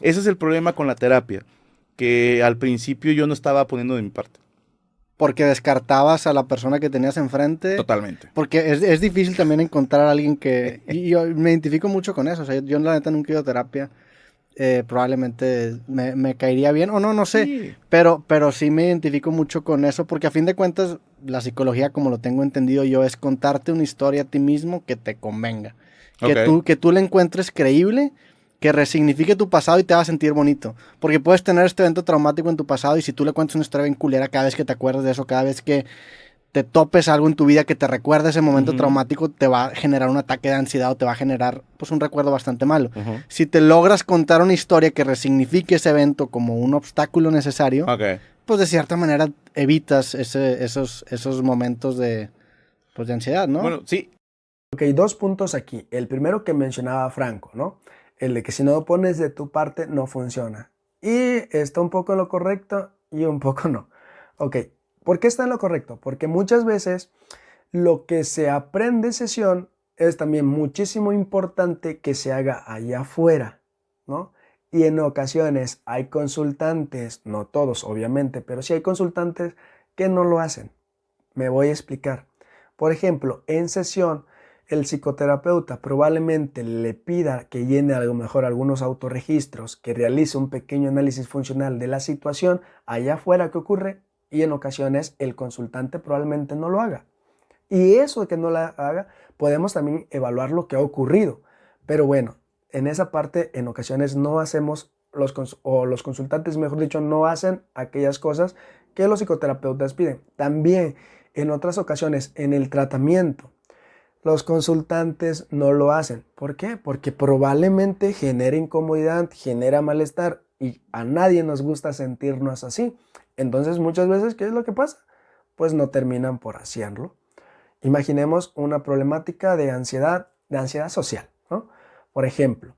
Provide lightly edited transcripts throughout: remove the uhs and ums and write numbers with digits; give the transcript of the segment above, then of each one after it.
Ese es el problema con la terapia, que al principio yo no estaba poniendo de mi parte. Porque descartabas a la persona que tenías enfrente. Totalmente. Porque es difícil también encontrar a alguien que... Y yo me identifico mucho con eso. O sea, yo la neta nunca he ido a terapia. Probablemente me caería bien. O no, no sé. Sí. Pero sí me identifico mucho con eso. Porque a fin de cuentas, la psicología, como lo tengo entendido yo, es contarte una historia a ti mismo que te convenga. Ok. Que tú la encuentres creíble, que resignifique tu pasado y te va a sentir bonito. Porque puedes tener este evento traumático en tu pasado y si tú le cuentas una historia bien culera cada vez que te acuerdas de eso, cada vez que te topes algo en tu vida que te recuerde ese momento Ujú, traumático, te va a generar un ataque de ansiedad o te va a generar pues un recuerdo bastante malo. ujú. Si te logras contar una historia que resignifique ese evento como un obstáculo necesario, Ok. pues de cierta manera evitas esos momentos pues de ansiedad, ¿no? Bueno, sí. Ok, dos puntos aquí. El primero que mencionaba Franco, ¿no? El de que si no pones de tu parte no funciona. Y está un poco en lo correcto y un poco no. Ok, ¿por qué está en lo correcto? Porque muchas veces lo que se aprende en sesión es también muchísimo importante que se haga allá afuera, ¿no? Y en ocasiones hay consultantes, no todos obviamente, pero sí hay consultantes que no lo hacen. Me voy a explicar. Por ejemplo, en sesión, el psicoterapeuta probablemente le pida que llene a lo mejor algunos autorregistros, que realice un pequeño análisis funcional de la situación allá afuera que ocurre y en ocasiones el consultante probablemente no lo haga. Y eso de que no la haga, podemos también evaluar lo que ha ocurrido. Pero bueno, en esa parte en ocasiones no hacemos, los consultantes, mejor dicho, no hacen aquellas cosas que los psicoterapeutas piden. También en otras ocasiones, en el tratamiento, los consultantes no lo hacen. ¿Por qué? Porque probablemente genera incomodidad, genera malestar y a nadie nos gusta sentirnos así. Entonces muchas veces, ¿qué es lo que pasa? Pues no terminan por hacerlo. Imaginemos una problemática de ansiedad social, ¿no? Por ejemplo,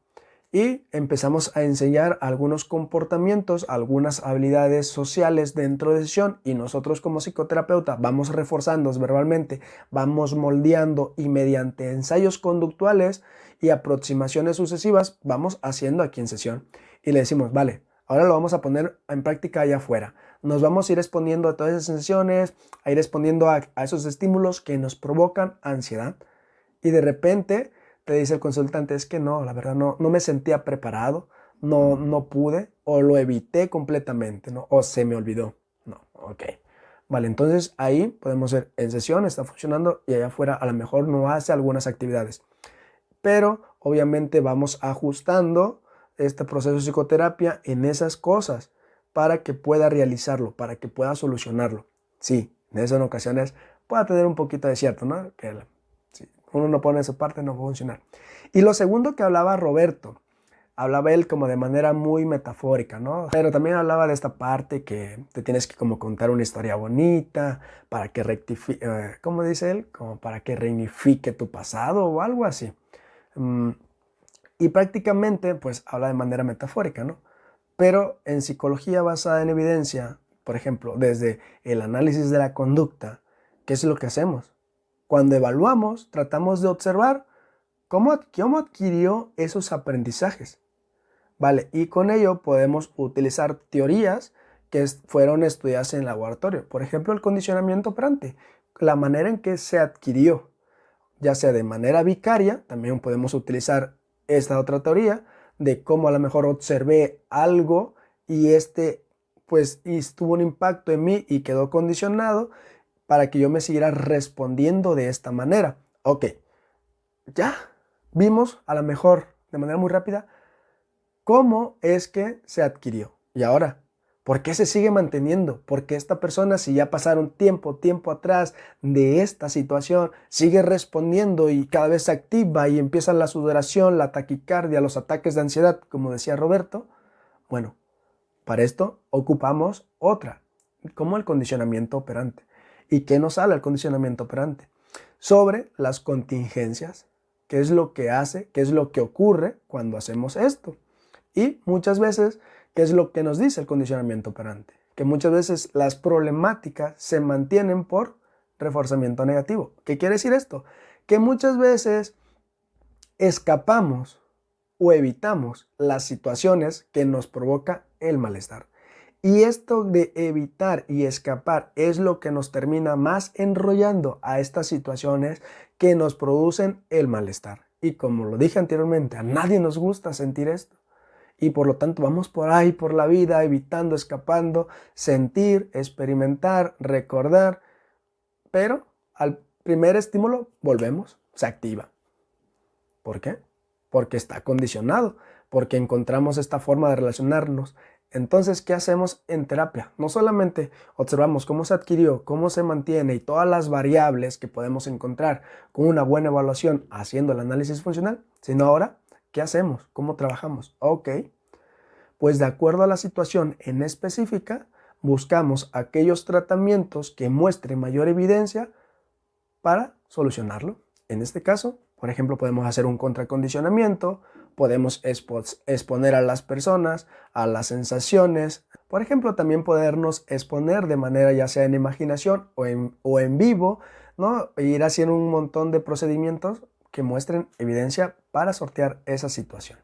y empezamos a enseñar algunos comportamientos, algunas habilidades sociales dentro de sesión y nosotros como psicoterapeuta vamos reforzando verbalmente, vamos moldeando y mediante ensayos conductuales y aproximaciones sucesivas vamos haciendo aquí en sesión y le decimos, vale, ahora lo vamos a poner en práctica allá afuera. Nos vamos a ir respondiendo a todas esas sensaciones, a ir respondiendo a esos estímulos que nos provocan ansiedad y de repente te dice el consultante, es que no, la verdad no me sentía preparado, no pude o lo evité completamente, ¿no? O se me olvidó. No, ok. Vale, entonces ahí podemos ver en sesión, está funcionando y allá afuera a lo mejor no hace algunas actividades. Pero obviamente vamos ajustando este proceso de psicoterapia en esas cosas para que pueda realizarlo, para que pueda solucionarlo. Sí, en esas ocasiones pueda tener un poquito de cierto, ¿no? Que si uno no pone su parte no va a funcionar. Y lo segundo que hablaba Roberto, hablaba él como de manera muy metafórica, ¿no? Pero también hablaba de esta parte que te tienes que como contar una historia bonita para que rectifique, ¿cómo dice él? Como para que reunifique tu pasado o algo así. Mm, y prácticamente, pues habla de manera metafórica, ¿no? Pero en psicología basada en evidencia, por ejemplo, desde el análisis de la conducta, ¿qué es lo que hacemos? Cuando evaluamos, tratamos de observar cómo adquirió esos aprendizajes, ¿vale? Y con ello podemos utilizar teorías que fueron estudiadas en el laboratorio. Por ejemplo, el condicionamiento operante, la manera en que se adquirió, ya sea de manera vicaria, también podemos utilizar esta otra teoría de cómo a lo mejor observé algo y pues tuvo un impacto en mí y quedó condicionado para que yo me siguiera respondiendo de esta manera. Ok, ya vimos a lo mejor de manera muy rápida cómo es que se adquirió. Y ahora, ¿por qué se sigue manteniendo? Porque esta persona, si ya pasaron tiempo atrás de esta situación, sigue respondiendo y cada vez se activa y empieza la sudoración, la taquicardia, los ataques de ansiedad, como decía Roberto. Bueno, para esto ocupamos otra, como el condicionamiento operante. ¿Y qué nos habla el condicionamiento operante? Sobre las contingencias, qué es lo que hace, qué es lo que ocurre cuando hacemos esto. Y muchas veces, ¿qué es lo que nos dice el condicionamiento operante? Que muchas veces las problemáticas se mantienen por reforzamiento negativo. ¿Qué quiere decir esto? Que muchas veces escapamos o evitamos las situaciones que nos provoca el malestar. Y esto de evitar y escapar es lo que nos termina más enrollando a estas situaciones que nos producen el malestar. Y como lo dije anteriormente, a nadie nos gusta sentir esto. Y por lo tanto vamos por ahí, por la vida, evitando, escapando, sentir, experimentar, recordar. Pero al primer estímulo volvemos, se activa. ¿Por qué? Porque está condicionado, porque encontramos esta forma de relacionarnos. Entonces, ¿qué hacemos en terapia? No solamente observamos cómo se adquirió, cómo se mantiene y todas las variables que podemos encontrar con una buena evaluación haciendo el análisis funcional, sino ahora, ¿qué hacemos? ¿Cómo trabajamos? Ok, pues de acuerdo a la situación en específica, buscamos aquellos tratamientos que muestren mayor evidencia para solucionarlo. En este caso, por ejemplo, podemos hacer un contracondicionamiento, podemos exponer a las personas, a las sensaciones. Por ejemplo, también podernos exponer de manera ya sea en imaginación o en vivo, ¿no? E ir haciendo un montón de procedimientos que muestren evidencia para sortear esa situación.